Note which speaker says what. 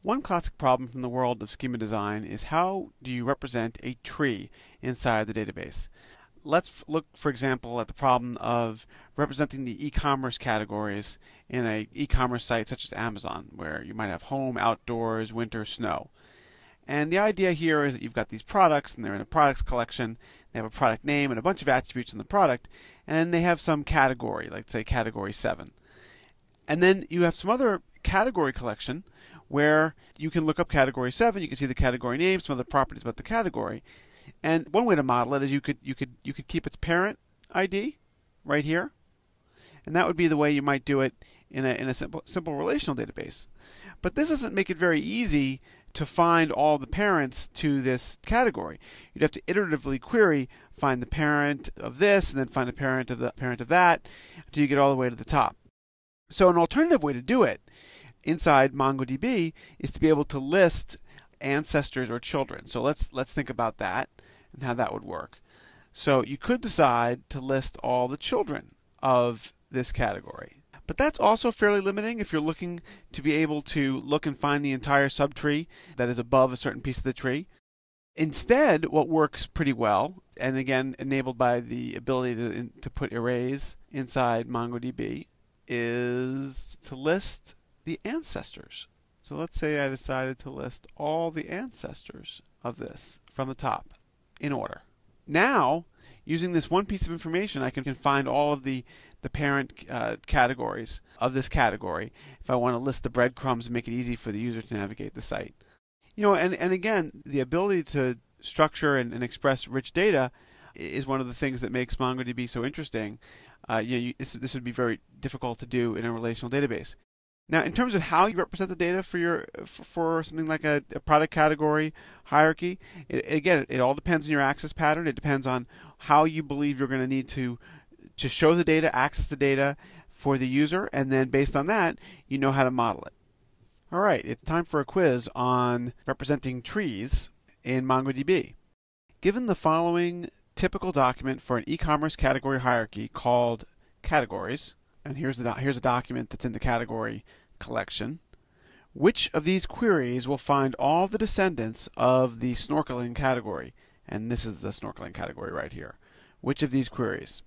Speaker 1: One classic problem from the world of schema design is how do you represent a tree inside the database? Let's look, for example, at the problem of representing the e-commerce categories in an e-commerce site such as Amazon, where you might have home, outdoors, winter, snow. And the idea here is that you've got these products, and they're in a products collection. They have a product name and a bunch of attributes in the product, and they have some category, like say category 7. And then you have some other category collection where you can look up category 7, you can see the category name, some other properties about the category. And one way to model it is you could keep its parent ID right here. And that would be the way you might do it in a simple relational database. But this doesn't make it very easy to find all the parents to this category. You'd have to iteratively query, find the parent of this, and then find the parent of that, until you get all the way to the top. So an alternative way to do it inside MongoDB is to be able to list ancestors or children. So let's think about that and how that would work. So you could decide to list all the children of this category. But that's also fairly limiting if you're looking to be able to look and find the entire subtree that is above a certain piece of the tree. Instead, what works pretty well, and again enabled by the ability to put arrays inside MongoDB, is to list the ancestors. So let's say I decided to list all the ancestors of this from the top in order. Now, using this one piece of information, I can find all of the parent categories of this category if I want to list the breadcrumbs and make it easy for the user to navigate the site. You know, and again, the ability to structure and express rich data is one of the things that makes MongoDB so interesting. This would be very difficult to do in a relational database. Now, in terms of how you represent the data for something like a product category hierarchy, it all depends on your access pattern. It depends on how you believe you're going to need to show the data, access the data for the user, and then based on that, you know how to model it. All right, it's time for a quiz on representing trees in MongoDB. Given the following typical document for an e-commerce category hierarchy called categories, and here's a document that's in the category collection, which of these queries will find all the descendants of the snorkeling category? And this is the snorkeling category right here. Which of these queries?